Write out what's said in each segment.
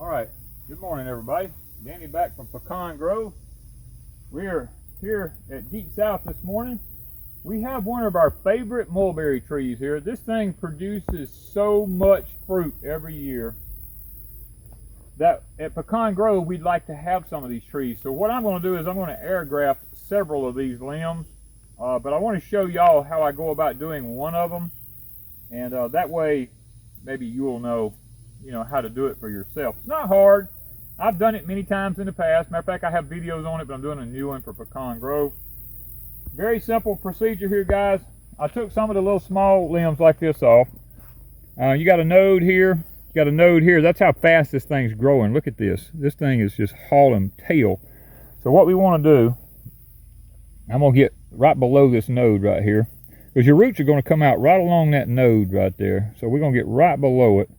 All right, good morning everybody. Danny back from Pecan Grove. We are here at Deepsouth this morning. We have one of our favorite mulberry trees here. This thing produces so much fruit every year that at Pecan Grove we'd like to have some of these trees. So what I'm going to do is I'm going to air graft several of these limbs, but I want to show y'all how I go about doing one of them, and that way maybe you'll know how to do it for yourself. It's not hard. I've done it many times in the past. Matter of fact, I have videos on it, but I'm doing a new one for Pecan Grove. Very simple procedure here, guys. I took some of the little small limbs like this off. You got a node here. You got a node here. That's how fast this thing's growing. Look at this. This thing is just hauling tail. So what we want to do, I'm going to get right below this node right here, because your roots are going to come out right along that node right there. So we're going to get right below it.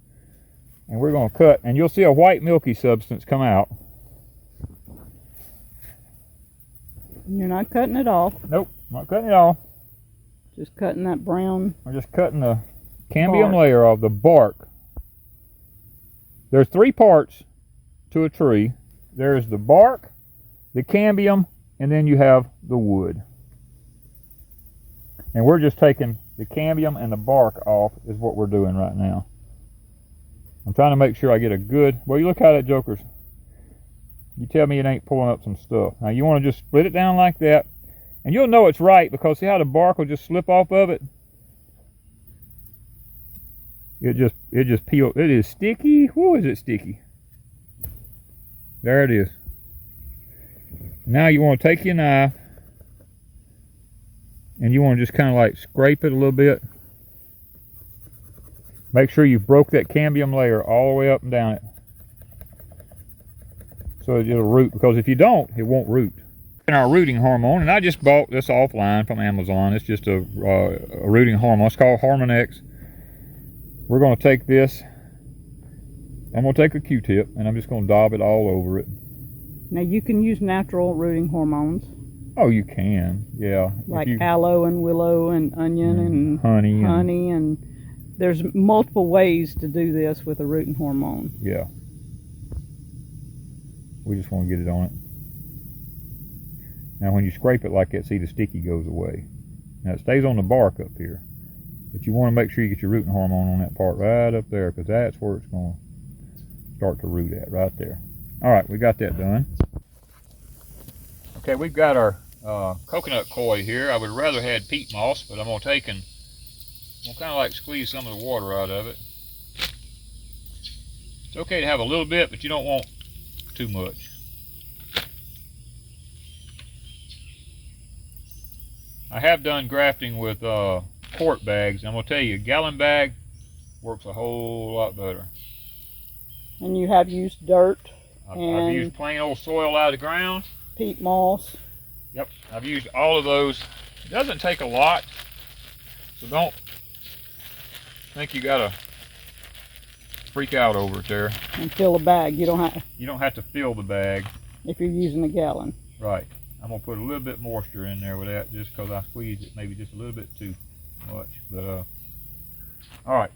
And we're going to cut, and you'll see a white milky substance come out. You're not cutting it off. Nope, not cutting it off. Just cutting that brown. We're just cutting the cambium layer off the bark. There's three parts to a tree. There's the bark, the cambium, and then you have the wood. And we're just taking the cambium and the bark off is what we're doing right now. I'm trying to make sure I get a good, well, you look how that joker's, you tell me it ain't pulling up some stuff. Now you want to just split it down like that, and you'll know it's right because see how the bark will just slip off of it? It just peeled. It is sticky. Whoa, is it sticky? There it is. Now you want to take your knife and you want to just kind of like scrape it a little bit. Make sure you broke that cambium layer all the way up and down it, so it'll root, because if you don't, it won't root. And our rooting hormone, and I just bought this offline from Amazon. It's just a rooting hormone. It's called Hormone X. We're going to take this. I'm going to take a Q-tip, and I'm just going to daub it all over it. Now you can use natural rooting hormones. Oh, you can, yeah. Like aloe and willow and onion and honey and there's multiple ways to do this with a rooting hormone. Yeah. We just want to get it on it. Now when you scrape it like that, see the sticky goes away. Now it stays on the bark up here, but you want to make sure you get your rooting hormone on that part right up there, because that's where it's going to start to root at, right there. All right, we got that done. Okay, we've got our coconut coir here. I would rather had peat moss, but I'm going to take and I'll kind of like squeeze some of the water out of it. It's okay to have a little bit, but you don't want too much. I have done grafting with quart bags. I'm going to tell you, a gallon bag works a whole lot better. And you have used dirt. I've used plain old soil out of the ground. Peat moss. Yep, I've used all of those. It doesn't take a lot, so don't think you gotta freak out over it there. And fill the bag. You don't have to fill the bag if you're using a gallon. Right. I'm gonna put a little bit moisture in there with that, just because I squeezed it maybe just a little bit too much. But all right.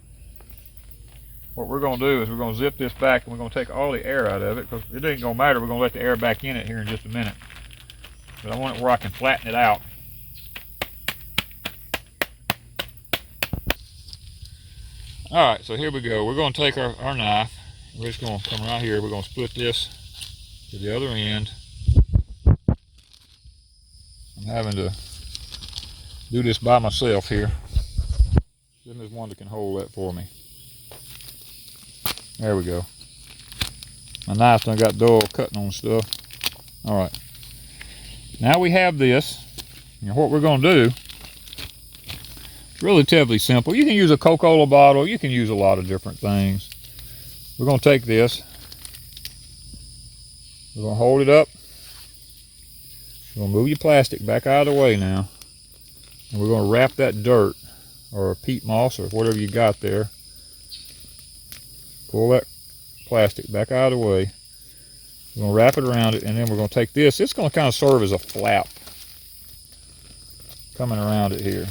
What we're gonna do is we're gonna zip this back, and we're gonna take all the air out of it, because it ain't gonna matter. We're gonna let the air back in it here in just a minute. But I want it where I can flatten it out. Alright, so here we go. We're going to take our knife. We're just going to come right here. We're going to split this to the other end. I'm having to do this by myself here. Then there's one that can hold that for me. There we go. My knife's done got dull cutting on stuff. Alright. Now we have this. And what we're going to do, relatively simple. You can use a Coca-Cola bottle. You can use a lot of different things. We're going to take this. We're going to hold it up. We're going to move your plastic back out of the way now. And we're going to wrap that dirt or peat moss or whatever you got there. Pull that plastic back out of the way. We're going to wrap it around it, and then we're going to take this. It's going to kind of serve as a flap coming around it here.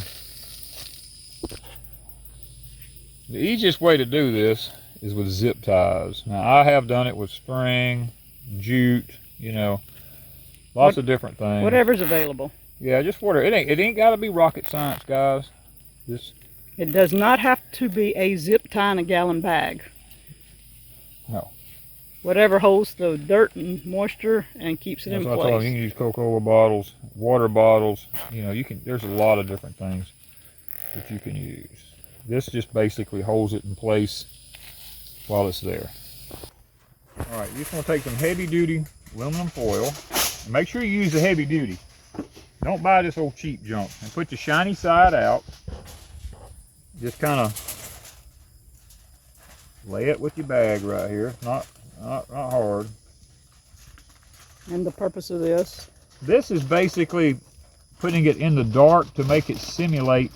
The easiest way to do this is with zip ties. Now I have done it with string, jute, you know, lots of different things. Whatever's available. Yeah, just whatever. It ain't got to be rocket science, guys. It does not have to be a zip tie in a gallon bag. No. Whatever holds the dirt and moisture and keeps it in place. You can use Coca-Cola bottles, water bottles. You know, there's a lot of different things that you can use. This just basically holds it in place while it's there. All right, you just want to take some heavy-duty aluminum foil. And make sure you use the heavy-duty. Don't buy this old cheap junk. And put the shiny side out. Just kind of lay it with your bag right here. Not hard. And the purpose of this? This is basically putting it in the dark to make it simulate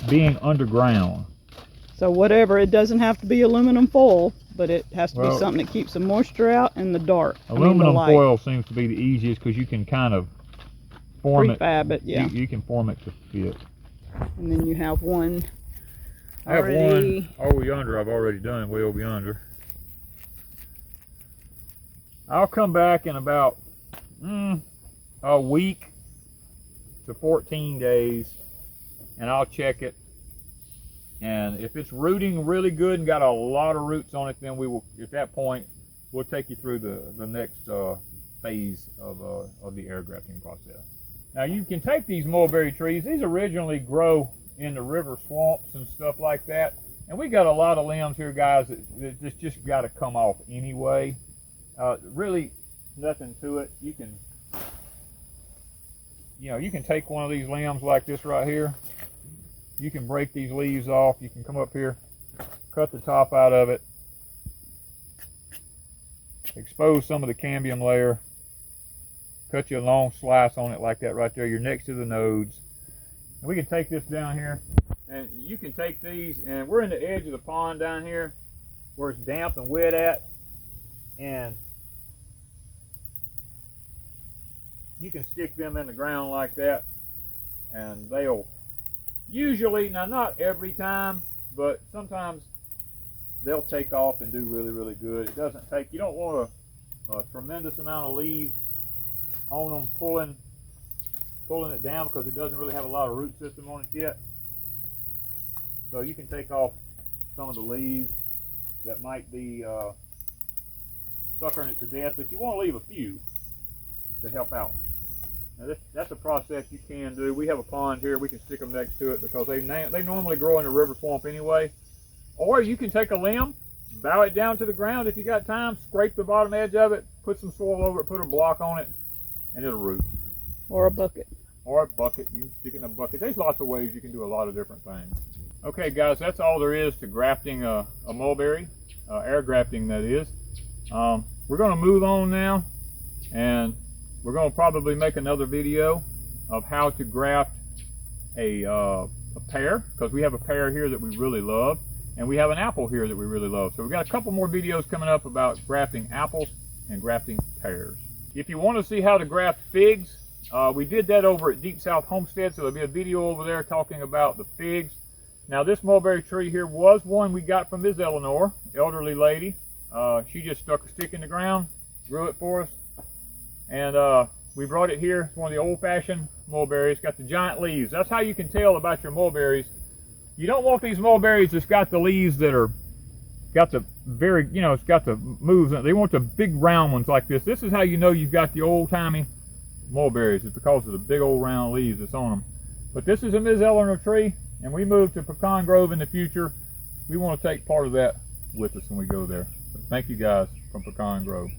being underground. So whatever, it doesn't have to be aluminum foil, but it has to be something that keeps the moisture out in the dark. Aluminum foil seems to be the easiest because you can kind of form prefab it. Yeah. You can form it to fit. And then you have one. I have one over yonder. I've already done way over yonder. I'll come back in about a week to 14 days and I'll check it, and if it's rooting really good and got a lot of roots on it, then we will, at that point, we'll take you through the next phase of the air grafting process. Now you can take these mulberry trees. These originally grow in the river swamps and stuff like that, and we got a lot of limbs here, guys, that just got to come off anyway. Really nothing to it. You can take one of these limbs like this right here. You can break these leaves off. You can come up here, cut the top out of it, expose some of the cambium layer, cut you a long slice on it like that right there. You're next to the nodes. And we can take this down here, and you can take these, and we're in the edge of the pond down here where it's damp and wet at, and you can stick them in the ground like that, and they'll usually, now not every time, but sometimes they'll take off and do really, really good. It doesn't take, you don't want a tremendous amount of leaves on them pulling it down, because it doesn't really have a lot of root system on it yet. So you can take off some of the leaves that might be suckering it to death, but you want to leave a few to help out. Now that's a process you can do. We have a pond here. We can stick them next to it because they normally grow in the river swamp anyway. Or you can take a limb, bow it down to the ground if you got time, scrape the bottom edge of it, put some soil over it, put a block on it, and it'll root. Or a bucket. Or a bucket. You can stick it in a bucket. There's lots of ways you can do a lot of different things. Okay, guys, that's all there is to grafting a mulberry, air grafting that is. We're going to move on now, and we're going to probably make another video of how to graft a pear, because we have a pear here that we really love, and we have an apple here that we really love. So we've got a couple more videos coming up about grafting apples and grafting pears. If you want to see how to graft figs, we did that over at Deepsouth Homestead, so there'll be a video over there talking about the figs. Now this mulberry tree here was one we got from Ms. Eleanor, elderly lady. She just stuck a stick in the ground, grew it for us, and we brought it here. It's one of the old-fashioned mulberries. Got the giant leaves. That's how you can tell about your mulberries. You don't want these mulberries that's got the leaves that are got the very, it's got the moves. They want the big round ones like this. This is how you know you've got the old-timey mulberries. It's because of the big old round leaves that's on them. But this is a Ms. Eleanor tree, and we move to Pecan Grove in the future. We want to take part of that with us when we go there. So thank you guys from Pecan Grove.